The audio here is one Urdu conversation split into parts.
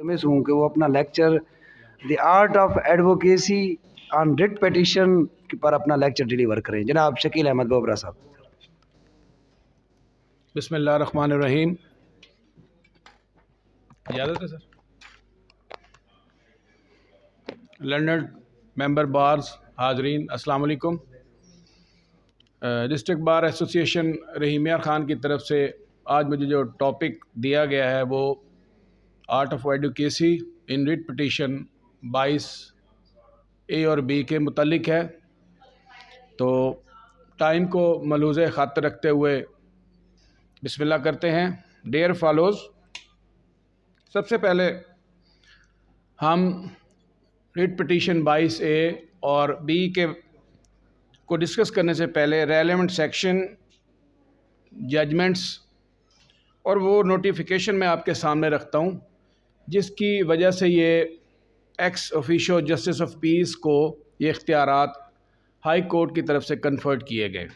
ملتمس ہوں کہ وہ اپنا lecture the art of advocacy on writ petition پر اپنا لیکچر ڈیلیور کریں. جناب شکیل احمد بوبرا صاحب. بسم اللہ الرحمن الرحیم. اجازت ہے سر؟ لنڈن ممبر بارز حاضرین السلام علیکم. ڈسٹرکٹ بار ایسوسیشن رحیم یار خان کی طرف سے آج مجھے جو ٹاپک دیا گیا ہے وہ art of advocacy in writ petition 22A اور B کے متعلق ہے. تو ٹائم کو ملحوظ خاطر رکھتے ہوئے بسم اللہ کرتے ہیں. ڈیئر فالوز، سب سے پہلے ہم ریٹ پٹیشن 22A اور B کے کو ڈسکس کرنے سے پہلے ریلیونٹ سیکشن، ججمنٹس اور وہ نوٹیفیکیشن میں آپ کے سامنے رکھتا ہوں جس کی وجہ سے یہ ایکس آفیشو جسٹس آف پیس کو یہ اختیارات ہائی کورٹ کی طرف سے کنفرٹ کیے گئے.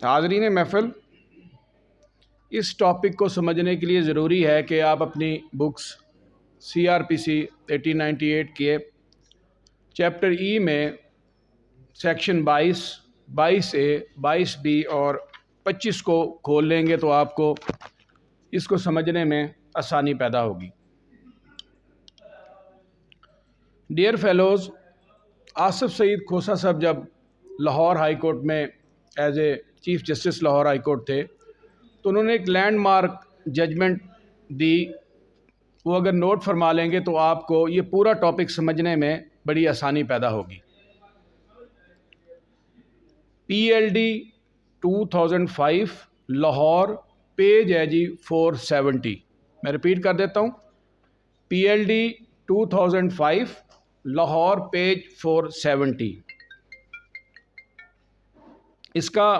حاضرین محفل، اس ٹاپک کو سمجھنے کے لیے ضروری ہے کہ آپ اپنی بکس CRPC 1898 کے چیپٹر ای میں سیکشن 22A 22B اور 25 کو کھول لیں گے تو آپ کو اس کو سمجھنے میں آسانی پیدا ہوگی. ڈیئر فیلوز، آصف سعید کھوسہ صاحب جب لاہور ہائی کورٹ میں as a chief justice Lahore high court تھے تو انہوں نے ایک لینڈ مارک ججمنٹ دی. وہ اگر نوٹ فرما لیں گے تو آپ کو یہ پورا ٹاپک سمجھنے میں بڑی آسانی پیدا ہوگی. PLD 2005 لاہور، پیج ہے جی 470. میں ریپیٹ کر دیتا ہوں. PLD 2005 Lahore, page 470. اس کا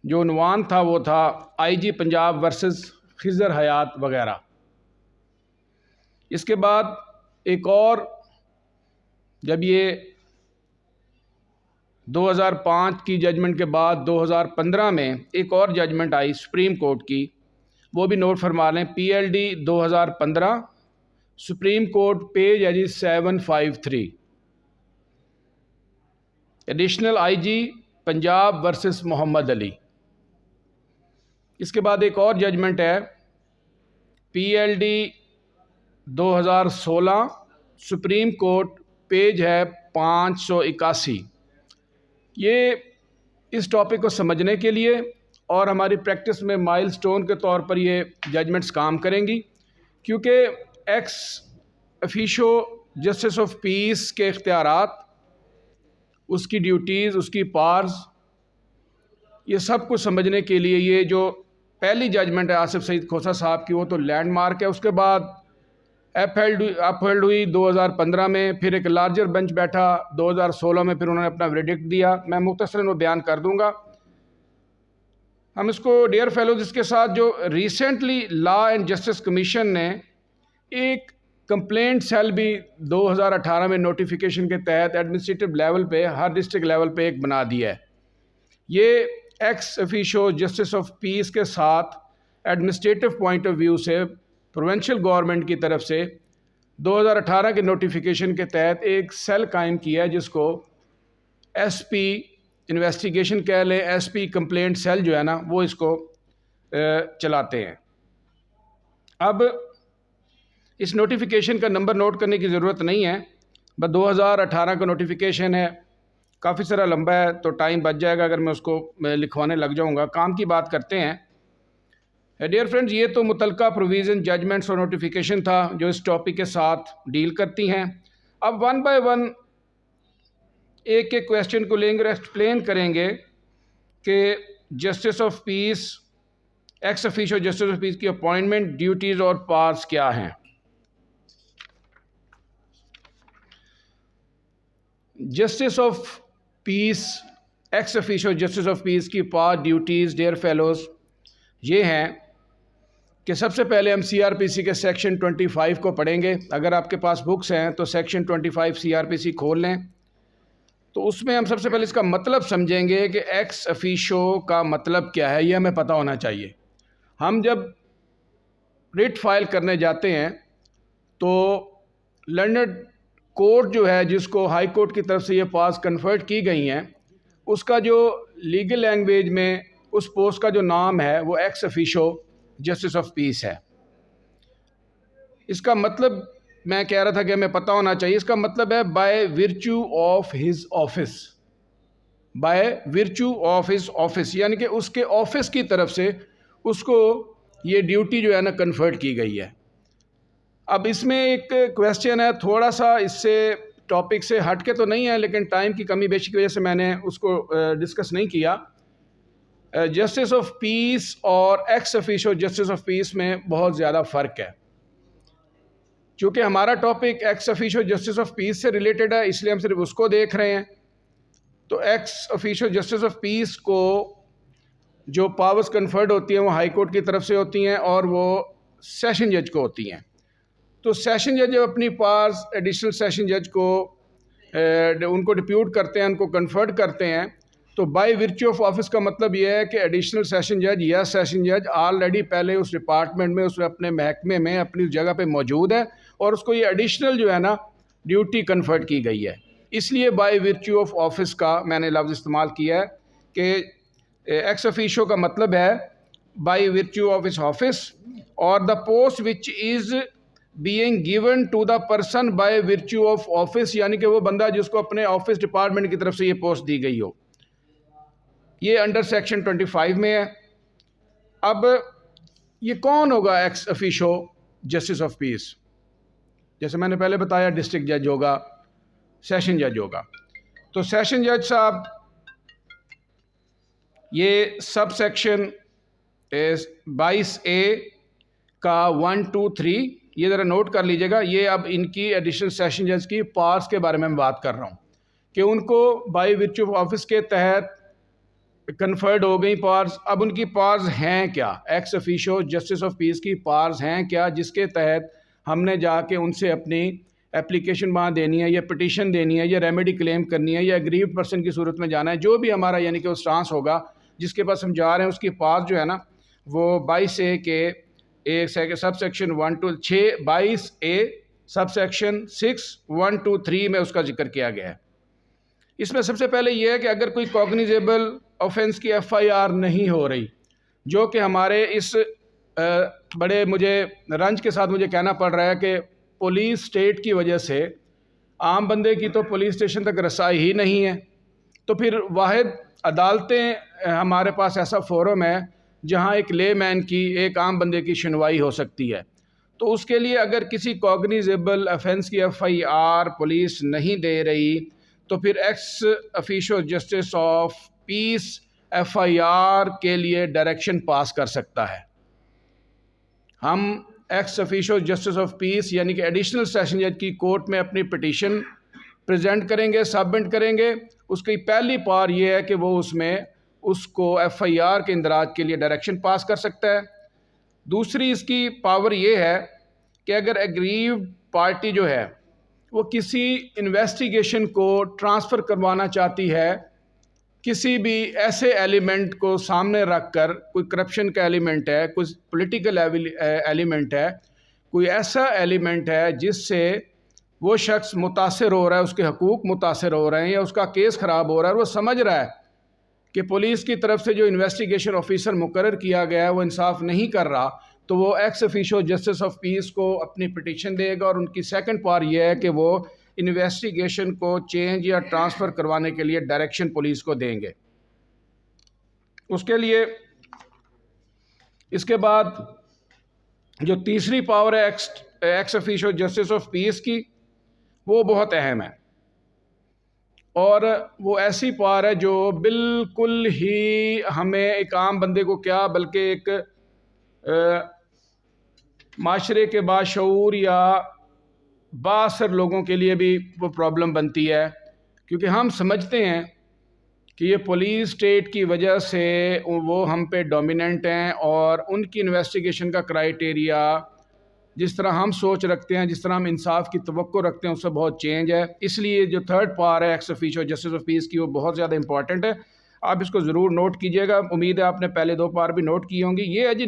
جو عنوان تھا وہ تھا IG پنجاب ورسز خضر حیات وغیرہ. اس کے بعد ایک اور، جب یہ 2005 کی ججمنٹ کے بعد 2015 میں ایک اور ججمنٹ آئی سپریم کورٹ کی، وہ بھی نوٹ فرما لیں. PLD 2015 سپریم کورٹ، پیج ہے جی 753. ایڈیشنل IG پنجاب ورسز محمد علی. اس کے بعد ایک اور ججمنٹ ہے PLD 2016 سپریم کورٹ، پیج ہے 581. یہ اس ٹاپک کو سمجھنے کے لیے اور ہماری پریکٹس میں مائل سٹون کے طور پر یہ ججمنٹس کام کریں گی، کیونکہ ایکس افیشو جسٹس آف پیس کے اختیارات، اس کی ڈیوٹیز، اس کی پارز، یہ سب کچھ سمجھنے کے لیے یہ جو پہلی ججمنٹ ہے آصف سعید کھوسہ صاحب کی وہ تو لینڈ مارک ہے. اس کے بعد اپہیلڈ ہوئی 2015 میں، پھر ایک لارجر بینچ بیٹھا 2016 میں، پھر انہوں نے اپنا وریڈکٹ دیا. میں مختصراً وہ بیان کر دوں گا. ہم اس کو ڈیئر فیلوز، اس کے ساتھ جو recently law and justice commission نے ایک کمپلینٹ سیل بھی 2018 میں نوٹیفیکیشن کے تحت ایڈمنسٹریٹو لیول پہ، ہر ڈسٹرکٹ لیول پہ ایک بنا دیا ہے. یہ ایکس افیشو جسٹس آف پیس کے ساتھ ایڈمنسٹریٹو پوائنٹ آف ویو سے پروونشل گورنمنٹ کی طرف سے 2018 کے نوٹیفیکیشن کے تحت ایک سیل قائم کیا ہے جس کو SP انویسٹیگیشن کہہ لیں، SP کمپلینٹ سیل جو ہے نا وہ اس کو چلاتے ہیں. اب اس نوٹیفیکیشن کا نمبر نوٹ کرنے کی ضرورت نہیں ہے، بس 2018 کا نوٹیفیکیشن ہے، کافی سارا لمبا ہے تو ٹائم بچ جائے گا اگر میں اس کو لکھوانے لگ جاؤں گا. کام کی بات کرتے ہیں. ڈیئر فرینڈز، یہ تو متعلقہ پروویژن، ججمنٹس اور نوٹیفیکیشن تھا جو اس ٹاپک کے ساتھ ڈیل کرتی ہیں. اب ون بائی ون ایک ایک کویسچن کو لیں گے اور ایکسپلین کریں گے کہ justice of peace, ex officio justice of peace کی اپوائنٹمنٹ، ڈیوٹیز اور پاورز کیا ہیں. Justice of peace, ex officio justice of peace کی پاور، ڈیوٹیز ڈیئر فیلوز یہ ہیں کہ سب سے پہلے ہم CRPC کے سیکشن 25 کو پڑھیں گے. اگر آپ کے پاس بکس ہیں تو سیکشن 25 CRPC کھول لیں تو اس میں ہم سب سے پہلے اس کا مطلب سمجھیں گے کہ ایکس افیشو کا مطلب کیا ہے، یہ ہمیں پتہ ہونا چاہیے. ہم جب ریٹ فائل کرنے جاتے ہیں تو لنڈن کورٹ جو ہے جس کو ہائی کورٹ کی طرف سے یہ پاس کنفرٹ کی گئی ہیں، اس کا جو لیگل لینگویج میں اس پوسٹ کا جو نام ہے وہ ایکس افیشو جسٹس آف پیس ہے۔ اس کا مطلب میں کہہ رہا تھا کہ ہمیں پتہ ہونا چاہیے، اس کا مطلب ہے by virtue of his office, by virtue of his office, یعنی کہ اس کے آفس کی طرف سے اس کو یہ ڈیوٹی جو ہے نا کنفرٹ کی گئی ہے۔ اب اس میں ایک کویسچن ہے، تھوڑا سا اس سے ٹاپک سے ہٹ کے تو نہیں ہے، لیکن ٹائم کی کمی بیشی کی وجہ سے میں نے اس کو ڈسکس نہیں کیا۔ جسٹس آف پیس اور ex officio justice of peace میں بہت زیادہ فرق ہے۔ چونکہ ہمارا topic ex officio justice of peace سے ریلیٹڈ ہے، اس لیے ہم صرف اس کو دیکھ رہے ہیں۔ تو ایکس افیشو جسٹس آف پیس کو جو پاورز کنفرڈ ہوتی ہیں وہ ہائی کورٹ کی طرف سے ہوتی ہیں اور وہ سیشن جج کو ہوتی ہیں۔ تو سیشن جج جب اپنی پاورز ایڈیشنل سیشن جج کو ان کو ڈپیوٹ کرتے ہیں، ان کو کنفرٹ کرتے ہیں، تو بائی ورچو آف آفس کا مطلب یہ ہے کہ ایڈیشنل سیشن جج یا سیشن جج آلریڈی پہلے اس ڈپارٹمنٹ میں، اس اپنے محکمے میں اپنی جگہ پہ موجود ہے اور اس کو یہ ایڈیشنل جو ہے نا ڈیوٹی کنفرٹ کی گئی ہے۔ اس لیے بائی ورچو آف آفس کا میں نے لفظ استعمال کیا ہے کہ ایکس افیشو کا مطلب ہے by virtue of his office, اور the post which is being given to the person by virtue of office, یعنی کہ وہ بندہ جس کو اپنے آفس ڈپارٹمنٹ کی طرف سے یہ پوسٹ دی گئی ہو۔ یہ انڈر سیکشن 25 میں ہے۔ اب یہ کون ہوگا ایکس افیشو جسٹس آف پیس؟ جیسے میں نے پہلے بتایا ڈسٹرکٹ جج ہوگا، سیشن جج ہوگا۔ تو سیشن جج صاحب یہ سب سیکشن 22A کا 1 2 3 یہ ذرا نوٹ کر لیجیے گا۔ یہ اب ان کی ایڈیشنل سیشن جج کی پاورز کے بارے میں بات کر رہا ہوں کہ ان کو بائی ورچو آف آفس کے تحت کنفرڈ ہو گئی پاورز۔ اب ان کی پاورز ہیں کیا؟ X officio justice of peace کی پاورز ہیں کیا جس کے تحت ہم نے جا کے ان سے اپنی اپلیکیشن وہاں دینی ہے یا پٹیشن دینی ہے یا ریمیڈی کلیم کرنی ہے یا اگریوڈ پرسن کی صورت میں جانا ہے، جو بھی ہمارا یعنی کہ وہ سٹانس ہوگا جس کے پاس ہم جا رہے ہیں، اس کی پاس جو ہے نا وہ 22A کے ایک sub section 1 2 6 22A sub section 6 1 2 3 میں اس کا ذکر کیا گیا ہے۔ اس میں سب سے پہلے یہ ہے کہ اگر کوئی کوگنیزیبل آفینس کی FIR نہیں ہو رہی، جو کہ ہمارے اس بڑے مجھے رنج کے ساتھ مجھے کہنا پڑ رہا ہے کہ پولیس اسٹیٹ کی وجہ سے عام بندے کی تو پولیس اسٹیشن تک رسائی ہی نہیں ہے، تو پھر واحد عدالتیں ہمارے پاس ایسا فورم ہے جہاں ایک لے مین کی، ایک عام بندے کی سنوائی ہو سکتی ہے۔ تو اس کے لیے اگر کسی کوگنیزیبل آفینس کی FIR پولیس نہیں دے رہی تو پھر ex officio justice of peace FIR کے لیے ڈائریکشن پاس کر سکتا ہے۔ ہم ex officio justice of peace یعنی کہ ایڈیشنل سیشن جج کی کورٹ میں اپنی پٹیشن پریزنٹ کریں گے، سبمٹ کریں گے۔ اس کی پہلی پار یہ ہے کہ وہ اس میں اس کو FIR کے اندراج کے لیے ڈائریکشن پاس کر سکتا ہے۔ دوسری اس کی پاور یہ ہے کہ اگر ایگریوڈ پارٹی جو ہے وہ کسی انویسٹیگیشن کو ٹرانسفر کروانا چاہتی ہے، کسی بھی ایسے ایلیمنٹ کو سامنے رکھ کر، کوئی کرپشن کا ایلیمنٹ ہے، کوئی پولیٹیکل ایلیمنٹ ہے، کوئی ایسا ایلیمنٹ ہے جس سے وہ شخص متاثر ہو رہا ہے، اس کے حقوق متاثر ہو رہے ہیں یا اس کا کیس خراب ہو رہا ہے، اور وہ سمجھ رہا ہے کہ پولیس کی طرف سے جو انویسٹیگیشن آفیسر مقرر کیا گیا ہے وہ انصاف نہیں کر رہا، تو وہ ایکس افیشو جسٹس آف پیس کو اپنی پٹیشن دے گا، اور ان کی سیکنڈ پار یہ ہے کہ وہ انویسٹیگیشن کو چینج یا ٹرانسفر کروانے کے لیے ڈائریکشن پولیس کو دیں گے۔ اس کے لیے اس کے بعد جو تیسری پاور ہے x officio justice of peace کی، وہ بہت اہم ہے، اور وہ ایسی پار ہے جو بالکل ہی ہمیں ایک عام بندے کو کیا بلکہ ایک معاشرے کے باشعور یا بااثر لوگوں کے لیے بھی وہ پرابلم بنتی ہے، کیونکہ ہم سمجھتے ہیں کہ یہ پولیس اسٹیٹ کی وجہ سے وہ ہم پہ ڈومیننٹ ہیں، اور ان کی انویسٹیگیشن کا کرائیٹیریا جس طرح ہم سوچ رکھتے ہیں، جس طرح ہم انصاف کی توقع رکھتے ہیں، اس سے بہت چینج ہے۔ اس لیے جو تھرڈ پار ہے x officio justice of peace کی، وہ بہت زیادہ امپورٹنٹ ہے۔ آپ اس کو ضرور نوٹ کیجئے گا، امید ہے آپ نے پہلے دو پار بھی نوٹ کی ہوں گی۔ یہ ہے جی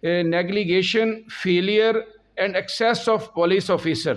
negligation, failure and excess of police officer,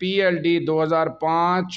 PLD 2005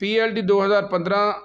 PLD 2015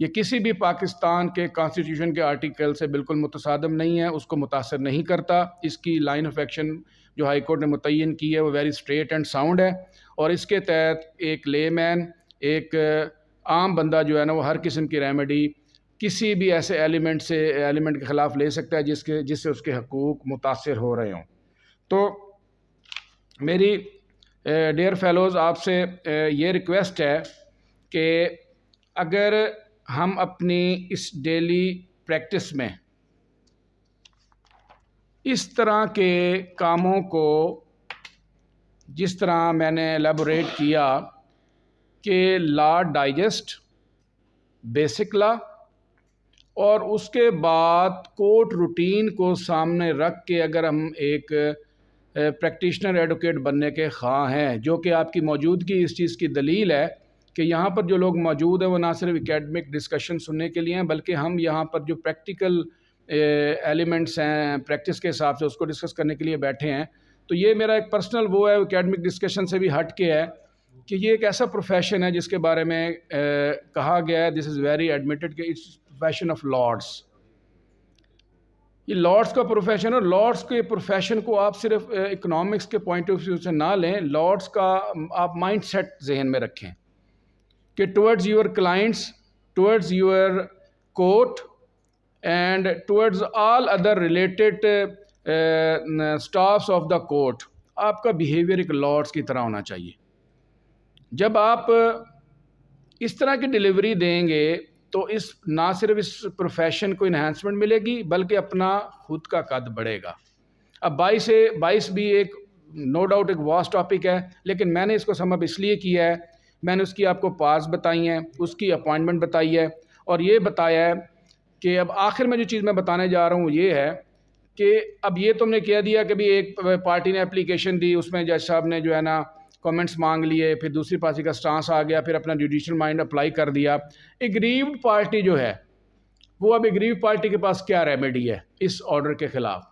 یہ کسی بھی پاکستان کے کانسٹیٹیوشن کے آرٹیکل سے بالکل متصادم نہیں ہے، اس کو متاثر نہیں کرتا۔ اس کی لائن آف ایکشن جو ہائی کورٹ نے متعین کی ہے وہ ویری اسٹریٹ اینڈ ساؤنڈ ہے، اور اس کے تحت ایک لے مین، ایک عام بندہ جو ہے نا، وہ ہر قسم کی ریمیڈی کسی بھی ایسے ایلیمنٹ کے خلاف لے سکتا ہے جس سے اس کے حقوق متاثر ہو رہے ہوں۔ تو میری ڈیئر فیلوز آپ سے یہ ریکویسٹ ہے کہ اگر ہم اپنی اس ڈیلی پریکٹس میں اس طرح کے کاموں کو، جس طرح میں نے ایلیبوریٹ کیا کہ لا ڈائجسٹ، بیسک لا، اور اس کے بعد کورٹ روٹین کو سامنے رکھ کے اگر ہم ایک پریکٹیشنر ایڈوکیٹ بننے کے خواہاں ہیں، جو کہ آپ کی موجودگی اس چیز کی دلیل ہے کہ یہاں پر جو لوگ موجود ہیں وہ نہ صرف اکیڈمک ڈسکشن سننے کے لیے ہیں، بلکہ ہم یہاں پر جو پریکٹیکل ایلیمنٹس ہیں پریکٹس کے حساب سے اس کو ڈسکس کرنے کے لیے بیٹھے ہیں۔ تو یہ میرا ایک پرسنل وہ ہے، اکیڈمک ڈسکشن سے بھی ہٹ کے ہے کہ یہ ایک ایسا پروفیشن ہے جس کے بارے میں کہا گیا ہے، دس از ویری ایڈمیٹڈ کہ اٹس پروفیشن آف لارڈس۔ یہ لارڈس کا پروفیشن، اور لارڈس کے پروفیشن کو آپ صرف اکنامکس کے پوائنٹ آف ویو سے نہ لیں، لارڈس کا آپ مائنڈ سیٹ ذہن میں رکھیں کہ towards your clients, towards your court and towards all other related staffs of the court, آپ کا بیہیویئر ایک لارڈس کی طرح ہونا چاہیے۔ جب آپ اس طرح کی ڈیلیوری دیں گے تو نہ صرف اس پروفیشن کو انہینسمنٹ ملے گی بلکہ اپنا خود کا قد بڑھے گا۔ اب 22 بھی ایک نو ڈاؤٹ ایک واسٹ ٹاپک ہے، لیکن میں نے اس کو سم اپ اس لیے کیا ہے، میں نے اس کی آپ کو پاس بتائی ہیں، اس کی اپوائنٹمنٹ بتائی ہے، اور یہ بتایا ہے کہ اب آخر میں جو چیز میں بتانے جا رہا ہوں یہ ہے کہ اب یہ تم نے کہہ دیا کہ بھی ایک پارٹی نے اپلیکیشن دی، اس میں جج صاحب نے جو ہے نا کامنٹس مانگ لیے، پھر دوسری پارٹی کا سٹانس آ گیا، پھر اپنا جوڈیشل مائنڈ اپلائی کر دیا۔ ایگریوڈ پارٹی جو ہے وہ اب ایگریوڈ پارٹی کے پاس کیا ریمیڈی ہے اس آرڈر کے خلاف؟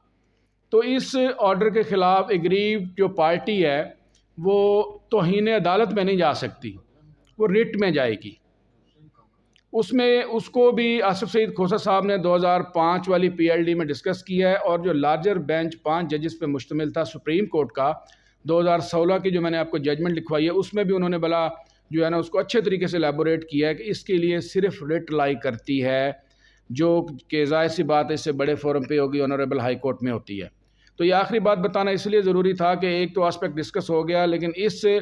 تو اس آرڈر کے خلاف ایگریوڈ جو پارٹی ہے وہ توہین عدالت میں نہیں جا سکتی، وہ رٹ میں جائے گی۔ اس کو بھی آصف سعید کھوسہ صاحب نے 2005 والی PLD میں ڈسکس کیا ہے، اور جو لارجر بینچ 5 ججز پہ مشتمل تھا سپریم کورٹ کا، 2016 کی جو میں نے آپ کو ججمنٹ لکھوائی ہے، اس میں بھی انہوں نے بلا جو ہے نا اس کو اچھے طریقے سے ایلیبوریٹ کیا ہے کہ اس کے لیے صرف رٹ لائی کرتی ہے، جو کہ ظاہر سی بات ہے اس سے بڑے فورم پہ ہوگی، آنریبل ہائی کورٹ میں ہوتی ہے۔ تو یہ آخری بات بتانا اس لیے ضروری تھا کہ ایک تو آسپیکٹ ڈسکس ہو گیا، لیکن اس سے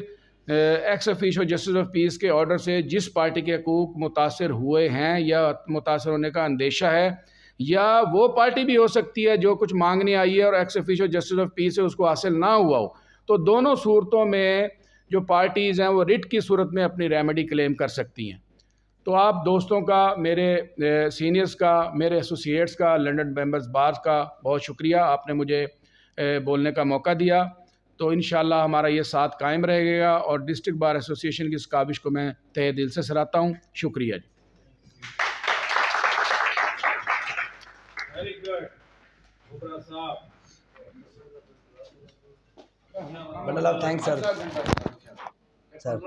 ایکس افیشو جسٹس آف پیس کے آرڈر سے جس پارٹی کے حقوق متاثر ہوئے ہیں یا متاثر ہونے کا اندیشہ ہے، یا وہ پارٹی بھی ہو سکتی ہے جو کچھ مانگنے آئی ہے اور ex officio justice of peace سے اس کو حاصل نہ ہوا ہو، تو دونوں صورتوں میں جو پارٹیز ہیں وہ رٹ کی صورت میں اپنی ریمیڈی کلیم کر سکتی ہیں۔ تو آپ دوستوں کا، میرے سینئرز کا، میرے ایسوسیٹس کا، لنڈن ممبرز بار کا بہت شکریہ، آپ نے مجھے بولنے کا موقع دیا۔ تو انشاءاللہ ہمارا یہ ساتھ قائم رہے گا، اور ڈسٹرکٹ بار ایسوسیشن کی اس کاوش کو میں تہہ دل سے سراہتا ہوں۔ شکریہ جی۔ ویری گڈ بھوپرا صاحب، بنڈل آف تھینکس سر.